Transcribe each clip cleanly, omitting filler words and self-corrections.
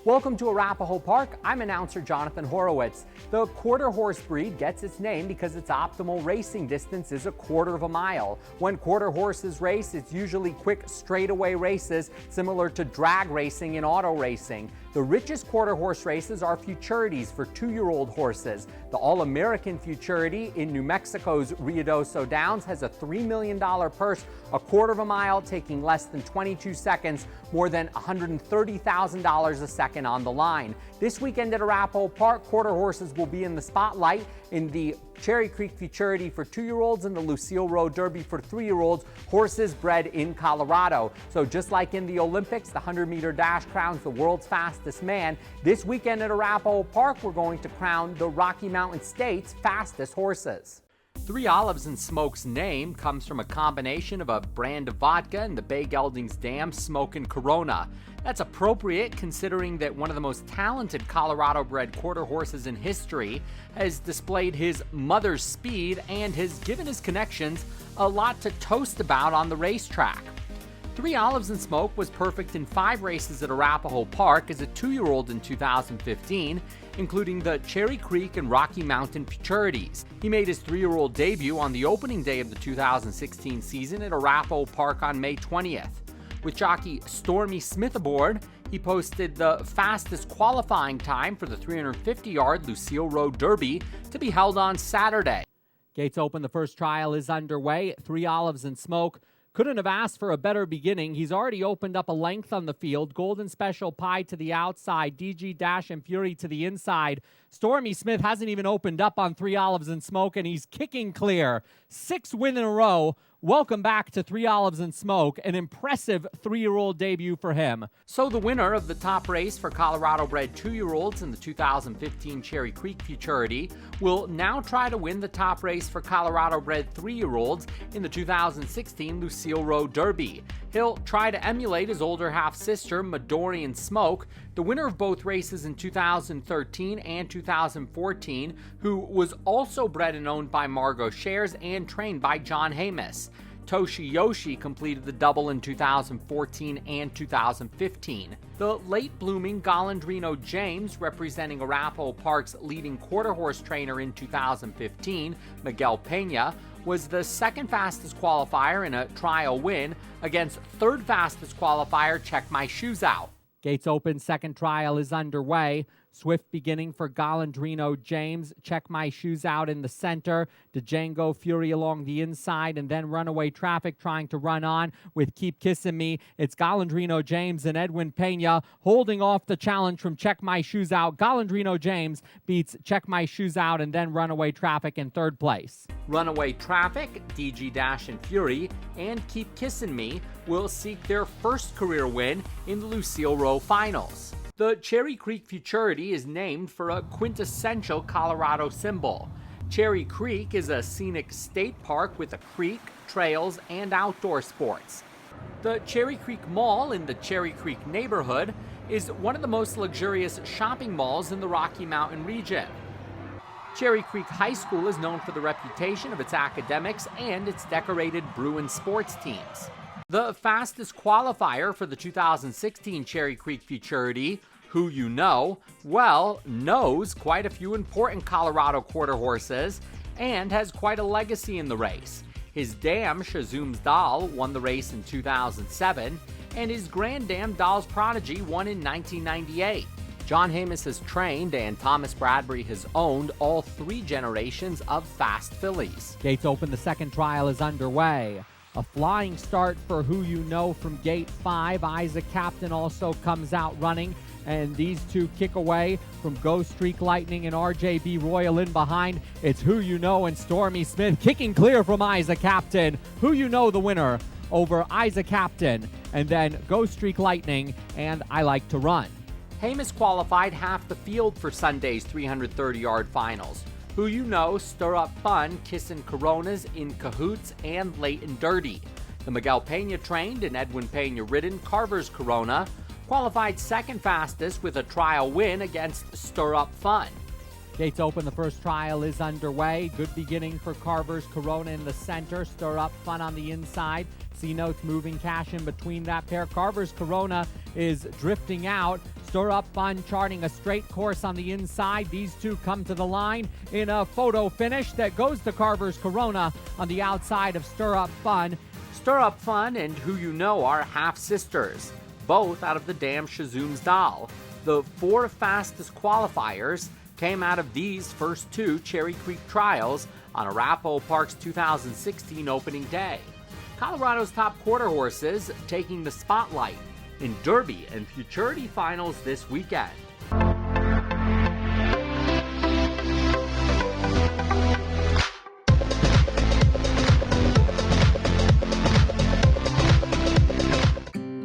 Welcome to Arapahoe Park. I'm announcer Jonathan Horowitz. The quarter horse breed gets its name because its optimal racing distance is a quarter of a mile. When quarter horses race, it's usually quick straightaway races similar to drag racing and auto racing. The richest quarter horse races are futurities for 2-year-old horses. The All-American Futurity in New Mexico's Ruidoso Downs has a $3 million purse, a quarter of a mile taking less than 22 seconds, more than $130,000 a second on the line. This weekend at Arapahoe Park, quarter horses will be in the spotlight in the Cherry Creek Futurity for 2-year-olds and the Lucille Road Derby for 3-year-olds, horses bred in Colorado. So just like in the Olympics, the 100-meter dash crowns the world's fastest man. This weekend at Arapahoe Park, we're going to crown the Rocky Mountain State's fastest horses. Three Olives and Smoke's name comes from a combination of a brand of vodka and the Bay Geldings Dam Smokin' Corona. That's appropriate considering that one of the most talented Colorado-bred quarter horses in history has displayed his mother's speed and has given his connections a lot to toast about on the racetrack. Three Olives and Smoke was perfect in 5 races at Arapahoe Park as a 2-year-old in 2015, including the Cherry Creek and Rocky Mountain Futurities. He made his 3-year-old debut on the opening day of the 2016 season at Arapahoe Park on May 20th. With jockey Stormy Smith aboard, he posted the fastest qualifying time for the 350-yard Lucille Road Derby to be held on Saturday. Gates open, the first trial is underway. Three Olives and Smoke couldn't have asked for a better beginning. He's already opened up a length on the field. Golden Special Pie to the outside. DG Dash and Fury to the inside. Stormy Smith hasn't even opened up on Three Olives and Smoke, and he's kicking clear. 6 wins in a row. Welcome back to Three Olives and Smoke, an impressive 3-year-old debut for him. So the winner of the top race for Colorado-bred 2-year-olds in the 2015 Cherry Creek Futurity will now try to win the top race for Colorado-bred 3-year-olds in the 2016 Lucille Road Derby. He'll try to emulate his older half-sister, Midorian Smoke, the winner of both races in 2013 and 2014, who was also bred and owned by Margot Shares and trained by John Hamus. Toshiyoshi completed the double in 2014 and 2015. The late-blooming Golondrino James, representing Arapahoe Park's leading quarter horse trainer in 2015, Miguel Pena, was the second fastest qualifier in a trial win against third fastest qualifier Check My Shoes Out. Gates open, second trial is underway. Swift beginning for Golondrino James. Check My Shoes Out in the center. Django Fury along the inside, and then Runaway Traffic trying to run on with Keep Kissing Me. It's Golondrino James and Edwin Pena holding off the challenge from Check My Shoes Out. Golondrino James beats Check My Shoes Out and then Runaway Traffic in third place. Runaway Traffic, DG Dash and Fury, and Keep Kissing Me will seek their first career win in the Lucille Row Finals. The Cherry Creek Futurity is named for a quintessential Colorado symbol. Cherry Creek is a scenic state park with a creek, trails, and outdoor sports. The Cherry Creek Mall in the Cherry Creek neighborhood is one of the most luxurious shopping malls in the Rocky Mountain region. Cherry Creek High School is known for the reputation of its academics and its decorated Bruin sports teams. The fastest qualifier for the 2016 Cherry Creek Futurity, Who You Know, well, knows quite a few important Colorado quarter horses and has quite a legacy in the race. His dam, Shazum's Doll, won the race in 2007, and his Grand Dam Doll's Prodigy won in 1998. John Hamus has trained and Thomas Bradbury has owned all 3 generations of fast fillies. Gates open, the second trial is underway. A flying start for Who You Know from Gate 5. Isaac Captain also comes out running, and these two kick away from Go Streak Lightning and RJB Royal in behind. It's Who You Know and Stormy Smith kicking clear from Isaac Captain. Who You Know the winner over Isaac Captain, and then Go Streak Lightning and I Like to Run. Hamus qualified half the field for Sunday's 330-yard finals. Who You Know, Stir Up Fun, Kissin' Coronas, In Cahoots, and Late and Dirty. The Miguel Pena trained and Edwin Pena ridden Carver's Corona qualified second fastest with a trial win against Stir Up Fun. Gates open, the first trial is underway. Good beginning for Carver's Corona in the center. Stir Up Fun on the inside. C-Notes moving cash in between that pair. Carver's Corona is drifting out. Stir Up Fun charting a straight course on the inside. These two come to the line in a photo finish that goes to Carver's Corona on the outside of Stir Up Fun. Stir Up Fun and Who You Know are half-sisters, both out of the Dam Shazoomsdal. The 4 fastest qualifiers came out of these first 2 Cherry Creek trials on Arapahoe Park's 2016 opening day. Colorado's top quarter horses taking the spotlight in Derby and Futurity finals this weekend.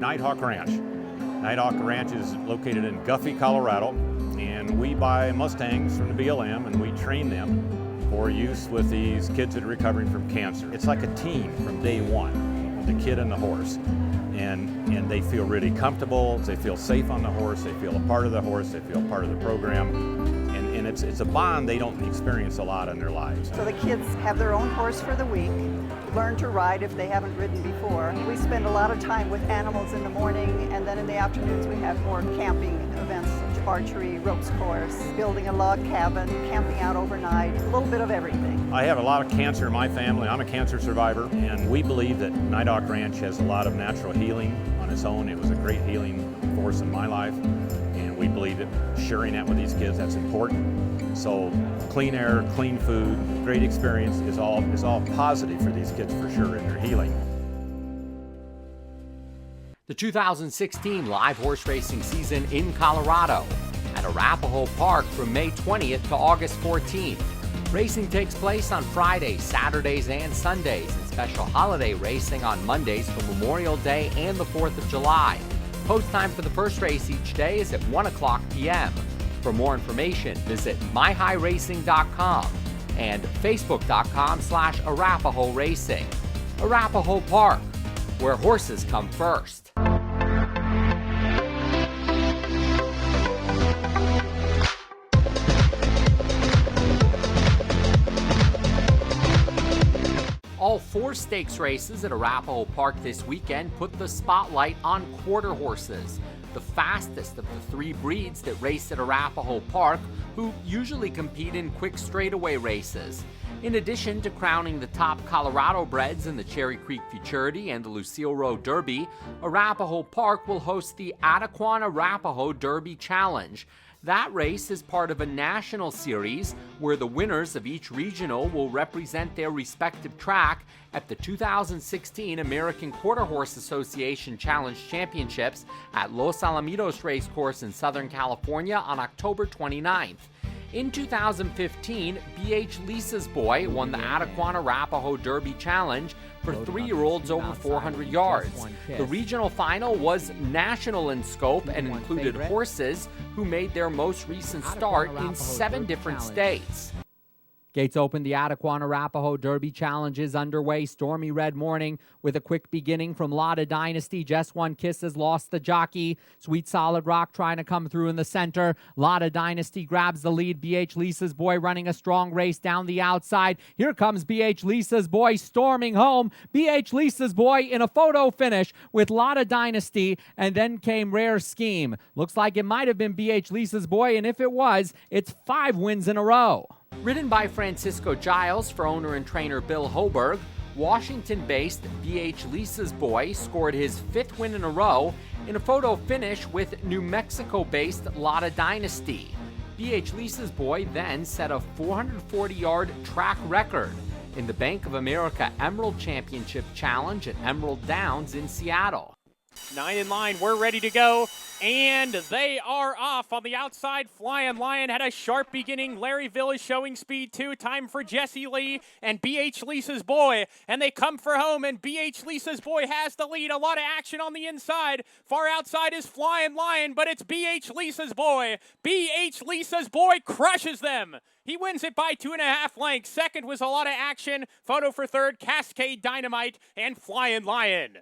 Nighthawk Ranch. Nighthawk Ranch is located in Guffey, Colorado, and we buy Mustangs from the BLM and we train them for use with these kids that are recovering from cancer. It's like a team from day one, the kid and the horse. And they feel really comfortable, they feel safe on the horse, they feel a part of the horse, they feel part of the program. And it's a bond they don't experience a lot in their lives. So the kids have their own horse for the week, learn to ride if they haven't ridden before. We spend a lot of time with animals in the morning, and then in the afternoons we have more camping events, archery, ropes course, building a log cabin, camping out overnight, a little bit of everything. I have a lot of cancer in my family. I'm a cancer survivor, and we believe that Nighthawk Ranch has a lot of natural healing on its own. It was a great healing force in my life, and we believe that sharing that with these kids, that's important. So clean air, clean food, great experience is all positive for these kids for sure in their healing. The 2016 live horse racing season in Colorado at Arapahoe Park from May 20th to August 14th. Racing takes place on Fridays, Saturdays, and Sundays, and special holiday racing on Mondays for Memorial Day and the 4th of July. Post time for the first race each day is at 1 o'clock p.m. For more information, visit myhighracing.com and facebook.com/Arapahoe Racing. Arapahoe Park, where horses come first. All 4 stakes races at Arapahoe Park this weekend put the spotlight on quarter horses, the fastest of the 3 breeds that race at Arapahoe Park, who usually compete in quick straightaway races. In addition to crowning the top Colorado breds in the Cherry Creek Futurity and the Lucille Road Derby, Arapahoe Park will host the Adequan Arapahoe Derby Challenge. That race is part of a national series where the winners of each regional will represent their respective track at the 2016 American Quarter Horse Association Challenge Championships at Los Alamitos Racecourse in Southern California on October 29th. In 2015, B.H. Lisa's Boy won the Adequan Arapahoe Derby Challenge for 3-year-olds over 400 yards. The regional final was national in scope and included horses who made their most recent start in 7 different states. Gates open, the Adequan Arapahoe Derby Challenge is underway. Stormy red morning with a quick beginning from Lotta Dynasty. Just One Kiss has lost the jockey. Sweet Solid Rock trying to come through in the center. Lotta Dynasty grabs the lead. B.H. Lisa's Boy running a strong race down the outside. Here comes B.H. Lisa's Boy storming home. B.H. Lisa's Boy in a photo finish with Lotta Dynasty, and then came Rare Scheme. Looks like it might have been B.H. Lisa's Boy, and if it was, it's 5 wins in a row. Ridden by Francisco Giles for owner and trainer Bill Hoberg, Washington-based B.H. Lisa's Boy scored his 5th win in a row in a photo finish with New Mexico-based Lotta Dynasty. B.H. Lisa's Boy then set a 440-yard track record in the Bank of America Emerald Championship Challenge at Emerald Downs in Seattle. 9 in line, we're ready to go, and they are off. On the outside, Flying Lion had a sharp beginning. Larryville is showing speed too. Time for Jesse Lee and B.H. Lisa's Boy, and they come for home, and B.H. Lisa's Boy has the lead. A lot of action on the inside. Far outside is Flying Lion, but it's B.H. Lisa's Boy. B.H. Lisa's Boy crushes them. He wins it by 2.5 lengths. Second was a lot of action. Photo for third, Cascade Dynamite and Flying Lion.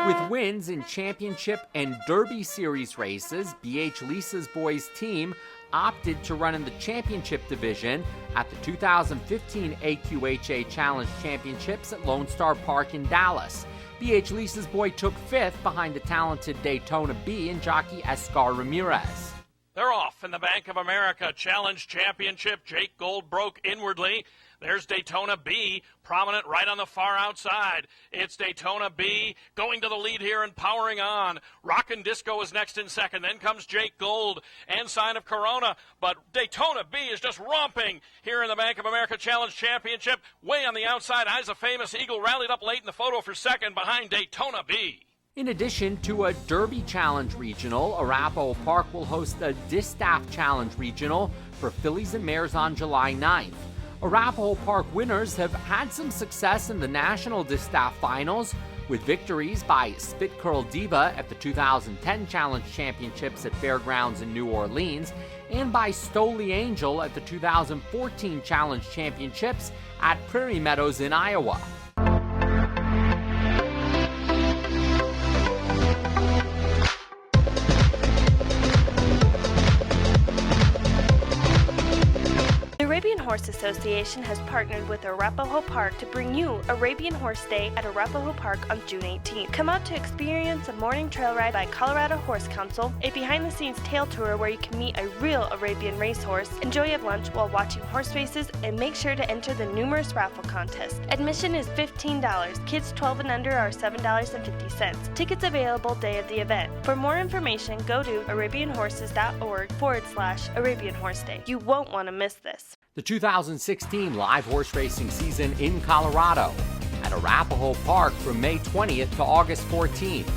With wins in championship and Derby Series races, BH Lisa's boys team opted to run in the championship division at the 2015 AQHA Challenge Championships at Lone Star Park in Dallas. BH Lisa's boy took 5th behind the talented Daytona B and jockey Escar Ramirez. They're off in the Bank of America Challenge Championship. Jake Gold broke inwardly. There's Daytona B, prominent right on the far outside. It's Daytona B going to the lead here and powering on. Rockin' Disco is next in second. Then comes Jake Gold and Sign of Corona. But Daytona B is just romping here in the Bank of America Challenge Championship. Way on the outside, Eyes of Famous Eagle rallied up late in the photo for second behind Daytona B. In addition to a Derby Challenge Regional, Arapaho Park will host a Distaff Challenge Regional for fillies and mares on July 9th. Arapaho Park winners have had some success in the National Distaff Finals, with victories by Spit Curl Diva at the 2010 Challenge Championships at Fairgrounds in New Orleans, and by Stoli Angel at the 2014 Challenge Championships at Prairie Meadows in Iowa. The Arabian Horse Association has partnered with Arapaho Park to bring you Arabian Horse Day at Arapaho Park on June 18th. Come out to experience a morning trail ride by Colorado Horse Council, a behind-the-scenes tail tour where you can meet a real Arabian racehorse, enjoy a lunch while watching horse races, and make sure to enter the numerous raffle contests. Admission is $15. Kids 12 and under are $7.50. Tickets available day of the event. For more information, go to arabianhorses.org/Arabian Horse Day. You won't want to miss this. The 2016 live horse racing season in Colorado at Arapaho Park from May 20th to August 14th.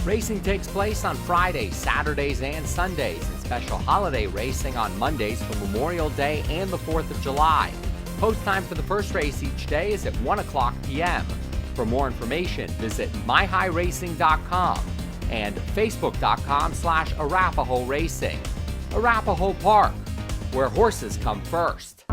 Racing takes place on Fridays, Saturdays, and Sundays, and special holiday racing on Mondays for Memorial Day and the 4th of July. Post time for the first race each day is at 1 o'clock p.m. For more information, visit myhighracing.com and facebook.com/Arapaho Racing. Arapaho Park, where horses come first.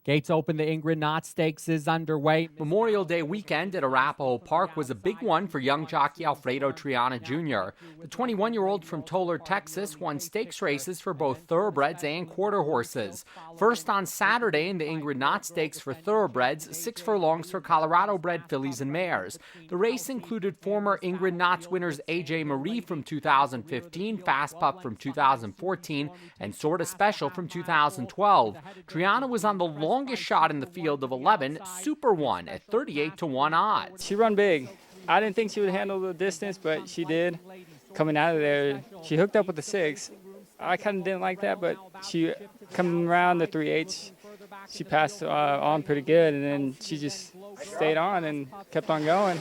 Gates open, the Ingrid Knott Stakes is underway. Memorial Day weekend at Arapaho Park was a big one for young jockey Alfredo Triana Jr. The 21-year-old from Tolar, Texas, won stakes races for both thoroughbreds and quarter horses. First on Saturday in the Ingrid Knott Stakes for thoroughbreds, 6 furlongs for Colorado-bred fillies and mares. The race included former Ingrid Knott's winners A.J. Marie from 2015, Fast Pup from 2014, and Sorta Special from 2012. Triana was on the longest shot in the field of 11, Super One at 38-1 odds. She run big. I didn't think she would handle the distance, but she did. Coming out of there, she hooked up with the 6. I kind of didn't like that, but she coming around the 3/8, she passed on pretty good, and then she just stayed on and kept on going.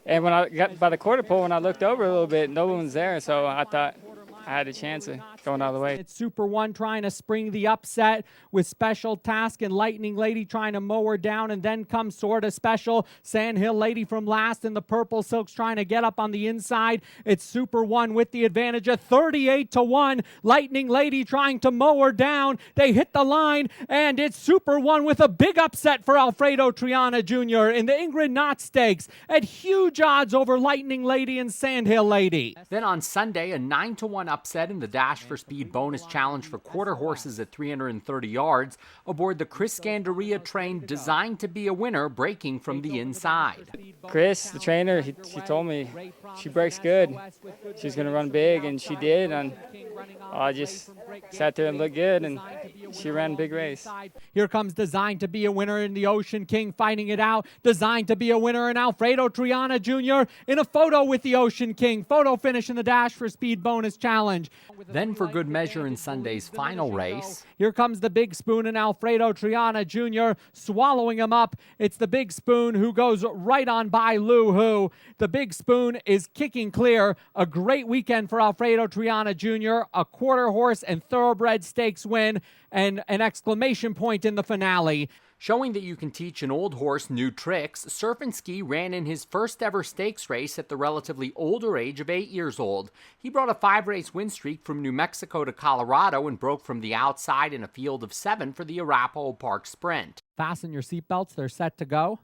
And when I got by the quarter pole, when I looked over a little bit, no one was there, so I thought I had a chance of going all the way. It's Super One trying to spring the upset with Special Task and Lightning Lady trying to mow her down, and then comes Sorta Special. Sandhill Lady from last in the purple silks trying to get up on the inside. It's Super One with the advantage of 38-1. Lightning Lady trying to mow her down. They hit the line, and it's Super One with a big upset for Alfredo Triana Jr. in the Ingrid Knott Stakes at huge odds over Lightning Lady and Sandhill Lady. Then on Sunday, a 9-1 upset in the Dash for Speed bonus challenge for quarter horses at 330 yards aboard the Chris Scandaria train designed to be a winner, breaking from the inside. Chris, the trainer, he told me she breaks good. She's going to run big, and she did. And I just sat there and looked good, and she ran a big race. Here comes Designed to be a winner in the Ocean King, fighting it out. Designed to be a winner in Alfredo Triana Jr. in a photo with the Ocean King. Photo finish in the Dash for Speed bonus challenge. Then for good measure in Sunday's final race, here comes the Big Spoon and Alfredo Triana Jr. swallowing him up. It's the Big Spoon who goes right on by Lou Who. The Big Spoon is kicking clear. A great weekend for Alfredo Triana Jr., a quarter horse and thoroughbred stakes win, and an exclamation point in the finale. Showing that you can teach an old horse new tricks, Surf and Ski ran in his first ever stakes race at the relatively older age of 8 years old. He brought a 5-race win streak from New Mexico to Colorado and broke from the outside in a field of 7 for the Arapaho Park Sprint. Fasten your seatbelts, they're set to go.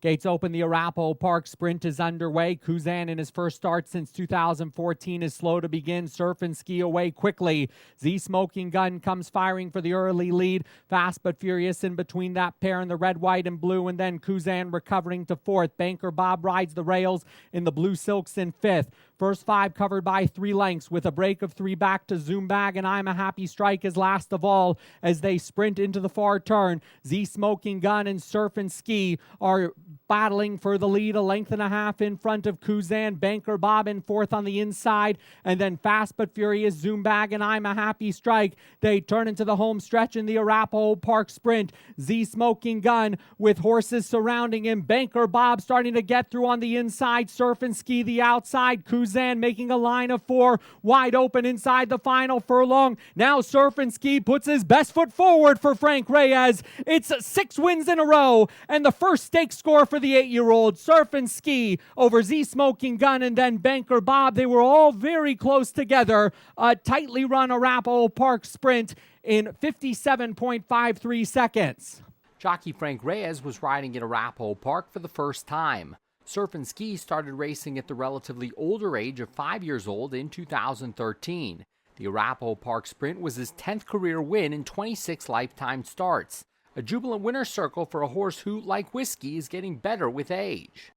Gates open, the Arapaho Park Sprint is underway. Kuzan, in his first start since 2014, is slow to begin. Surf and Ski away quickly. Z Smoking Gun comes firing for the early lead. Fast but furious in between that pair in the red, white, and blue. And then Kuzan recovering to 4th. Banker Bob rides the rails in the blue silks in 5th. First 5 covered by 3 lengths with a break of 3 back to Zoom Bag, and I'm a Happy Strike is last of all as they sprint into the far turn. Z Smoking Gun and Surf and Ski are battling for the lead, a length and a half in front of Kuzan. Banker Bob in 4th on the inside, and then Fast but Furious, Zoom Bag, and I'm a Happy Strike. They turn into the home stretch in the Arapaho Park Sprint. Z Smoking Gun with horses surrounding him. Banker Bob starting to get through on the inside. Surf and Ski the outside. Kuzan making a line of 4, wide open inside the final furlong. Now Surf and Ski puts his best foot forward for Frank Reyes. It's 6 wins in a row, and the first stake score for the 8-year-old. Surf and Ski over Z Smoking Gun and then Banker Bob. They were all very close together. A tightly run Arapaho Park Sprint in 57.53 seconds. Jockey Frank Reyes was riding at Arapaho Park for the first time. Surf and Ski started racing at the relatively older age of 5 years old in 2013. The Arapaho Park Sprint was his 10th career win in 26 lifetime starts. A jubilant winner's circle for a horse who, like whiskey, is getting better with age.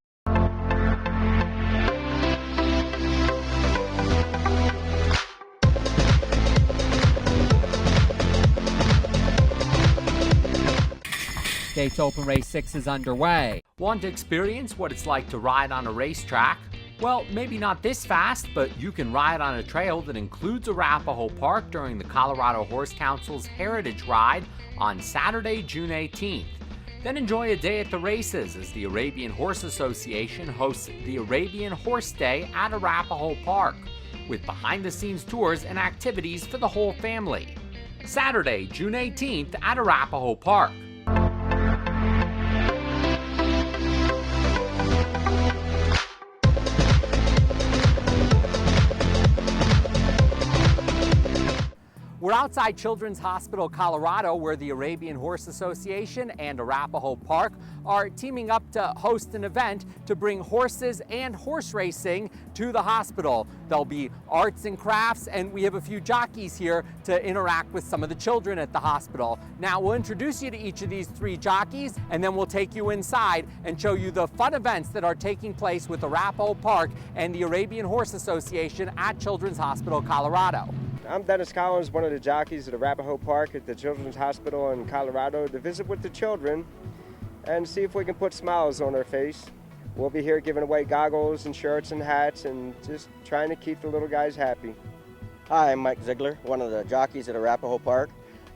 Gates open, race 6 is underway. Want to experience what it's like to ride on a racetrack? Well, maybe not this fast, but you can ride on a trail that includes Arapaho Park during the Colorado Horse Council's Heritage Ride on Saturday, June 18th. Then enjoy a day at the races as the Arabian Horse Association hosts the Arabian Horse Day at Arapaho Park, with behind-the-scenes tours and activities for the whole family. Saturday, June 18th at Arapaho Park. We're outside Children's Hospital, Colorado, where the Arabian Horse Association and Arapaho Park are teaming up to host an event to bring horses and horse racing to the hospital. There'll be arts and crafts, and we have a few jockeys here to interact with some of the children at the hospital. Now, we'll introduce you to each of these 3 jockeys, and then we'll take you inside and show you the fun events that are taking place with Arapaho Park and the Arabian Horse Association at Children's Hospital, Colorado. I'm Dennis Collins, one of the jockeys at Arapaho Park at the Children's Hospital in Colorado to visit with the children and see if we can put smiles on their face. We'll be here giving away goggles and shirts and hats and just trying to keep the little guys happy. Hi, I'm Mike Ziegler, one of the jockeys at Arapaho Park.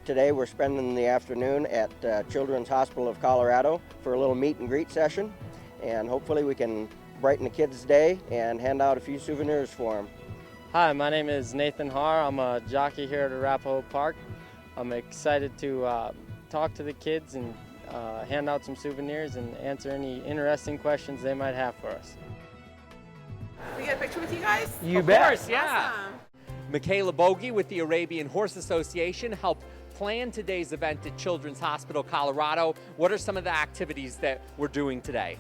Today we're spending the afternoon at Children's Hospital of Colorado for a little meet and greet session, and hopefully we can brighten the kids' day and hand out a few souvenirs for them. Hi, my name is Nathan Harr. I'm a jockey here at Arapaho Park. I'm excited to talk to the kids and hand out some souvenirs and answer any interesting questions they might have for us. We get a picture with you guys? You bet. Of course, yeah. Awesome. Michaela Bogie with the Arabian Horse Association helped plan today's event at Children's Hospital, Colorado. What are some of the activities that we're doing today?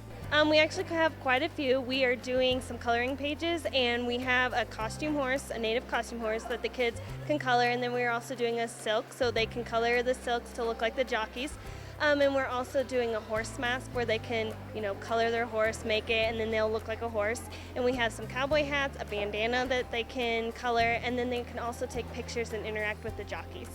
We actually have quite a few. We are doing some coloring pages, and we have a costume horse, a native costume horse that the kids can color, and then we're also doing a silk so they can color the silks to look like the jockeys. And we're also doing a horse mask where they can, color their horse, make it, and then they'll look like a horse. And we have some cowboy hats, a bandana that they can color, and then they can also take pictures and interact with the jockeys.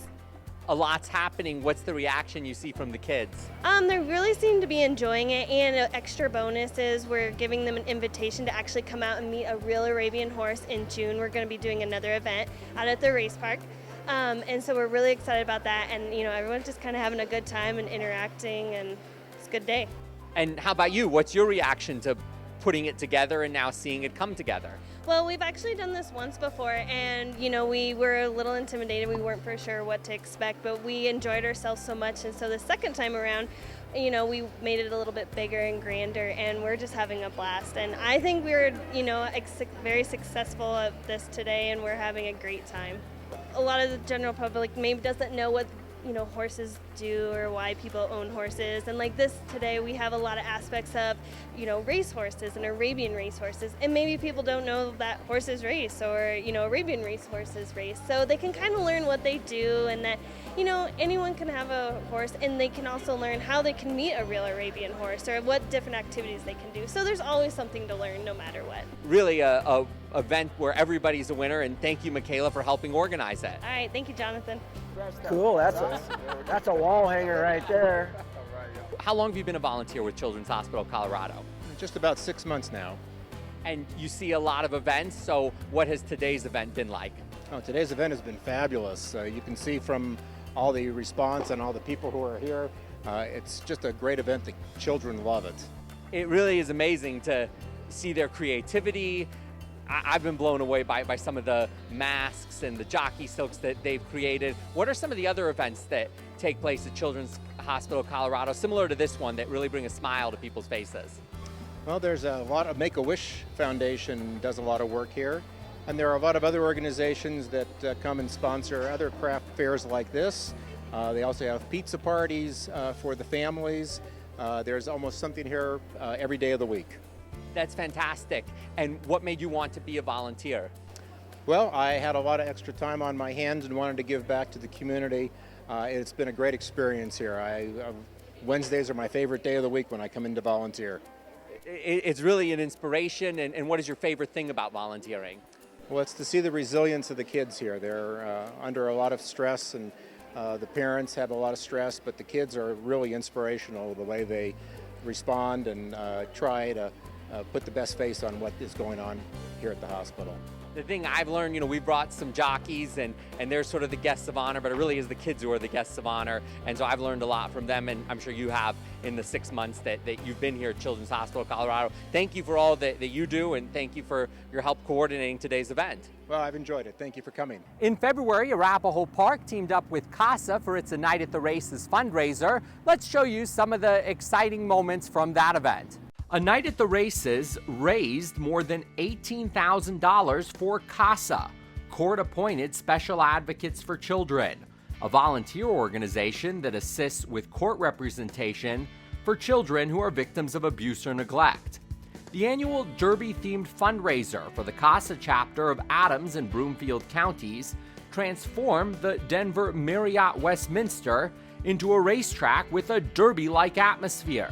A lot's happening. What's the reaction you see from the kids? They really seem to be enjoying it, and extra bonus is we're giving them an invitation to actually come out and meet a real Arabian horse in June. We're going to be doing another event out at the race park. And so we're really excited about that, and everyone's just kind of having a good time and interacting, and it's a good day. And how about you? What's your reaction to putting it together and now seeing it come together? Well, we've actually done this once before, and we were a little intimidated. We weren't for sure what to expect, but we enjoyed ourselves so much, and so the second time around, we made it a little bit bigger and grander, and we're just having a blast. And I think we're, very successful at this today, and we're having a great time. A lot of the general public maybe doesn't know what horses do or why people own horses. And like this today, we have a lot of aspects of, race horses and Arabian race horses. And maybe people don't know that horses race or, Arabian race horses race. So they can kind of learn what they do and that, anyone can have a horse, and they can also learn how they can meet a real Arabian horse or what different activities they can do. So there's always something to learn no matter what. Really a event where everybody's a winner, and thank you, Michaela, for helping organize it. All right, thank you, Jonathan. Cool, that's a wall hanger right there. How long have you been a volunteer with Children's Hospital of Colorado? Just about 6 months now. And you see a lot of events, so what has today's event been like? Oh, today's event has been fabulous. You can see from all the response and all the people who are here, it's just a great event. The children love it. It really is amazing to see their creativity. I've been blown away by some of the masks and the jockey silks that they've created. What are some of the other events that take place at Children's Hospital of Colorado, similar to this one, that really bring a smile to people's faces? Well, there's a lot of Make-A-Wish Foundation does a lot of work here. And there are a lot of other organizations that come and sponsor other craft fairs like this. They also have pizza parties for the families. There's almost something here every day of the week. That's fantastic. And what made you want to be a volunteer? Well, I had a lot of extra time on my hands and wanted to give back to the community. It's been a great experience here. Wednesdays are my favorite day of the week when I come in to volunteer. It's really an inspiration. And what is your favorite thing about volunteering? Well, it's to see the resilience of the kids here. They're under a lot of stress, and the parents have a lot of stress, but the kids are really inspirational, the way they respond and try to put the best face on what is going on here at the hospital. The thing I've learned, we brought some jockeys and they're sort of the guests of honor, but it really is the kids who are the guests of honor. And so I've learned a lot from them, and I'm sure you have in the 6 months that you've been here at Children's Hospital of Colorado. Thank you for all that you do, and thank you for your help coordinating today's event. Well, I've enjoyed it. Thank you for coming. In February, Arapahoe Park teamed up with CASA for its A Night at the Races fundraiser. Let's show you some of the exciting moments from that event. A Night at the Races raised more than $18,000 for CASA, Court-Appointed Special Advocates for Children, a volunteer organization that assists with court representation for children who are victims of abuse or neglect. The annual Derby-themed fundraiser for the CASA chapter of Adams and Broomfield counties transformed the Denver Marriott Westminster into a racetrack with a Derby-like atmosphere.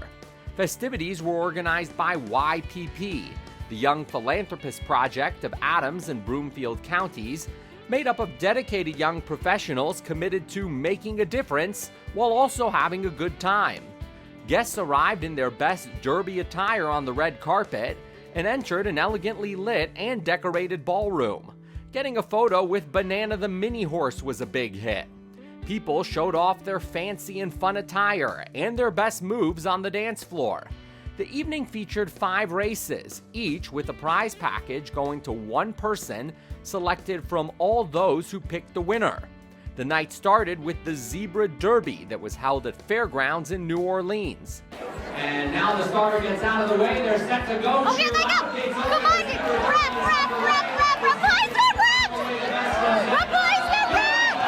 Festivities were organized by YPP, the Young Philanthropist Project of Adams and Broomfield counties, made up of dedicated young professionals committed to making a difference while also having a good time. Guests arrived in their best Derby attire on the red carpet and entered an elegantly lit and decorated ballroom. Getting a photo with Banana the Mini Horse was a big hit. People showed off their fancy and fun attire and their best moves on the dance floor. The evening featured 5 races, each with a prize package going to one person selected from all those who picked the winner. The night started with the Zebra Derby that was held at Fairgrounds in New Orleans. And now the starter gets out of the way. They're set to go. Okay, they go. Come on, rep, boys, get repped. Rep, boys, get repped.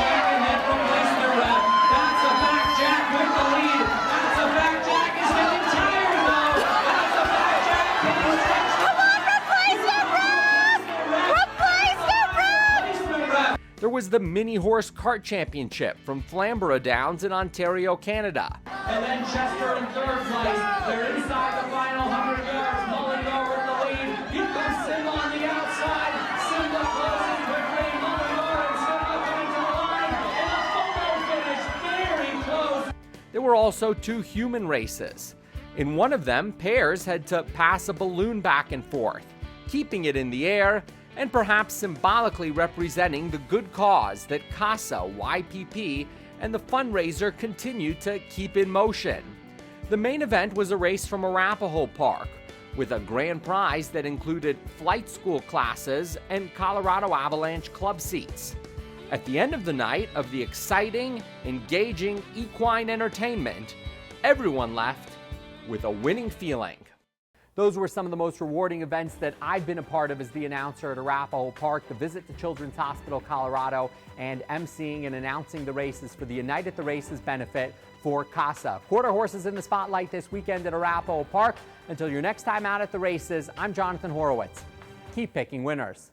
Jack and then from Leicester rep. That's a back Jack with the lead. That's a back Jack is getting tired though. That's a back Jack. Come on, rep, boys, get repped. Rep, boys, get repped. There was the Mini Horse Kart Championship from Flamborough Downs in Ontario, Canada. And then Chester in third place. They're inside the final 100 yards. Mullingar with the lead. Here comes Simba on the outside. Simba closing quickly. Mullingar and Simba coming to the line. And a photo finish. Very close. There were also 2 human races. In one of them, pairs had to pass a balloon back and forth, keeping it in the air and perhaps symbolically representing the good cause that CASA, YPP, and the fundraiser continued to keep in motion. The main event was a race from Arapahoe Park, with a grand prize that included flight school classes and Colorado Avalanche club seats. At the end of the night of the exciting, engaging equine entertainment, everyone left with a winning feeling. Those were some of the most rewarding events that I've been a part of as the announcer at Arapaho Park, the visit to Children's Hospital Colorado, and emceeing and announcing the races for the Unite at the Races benefit for CASA. Quarter horses in the spotlight this weekend at Arapaho Park. Until your next time out at the races, I'm Jonathan Horowitz. Keep picking winners.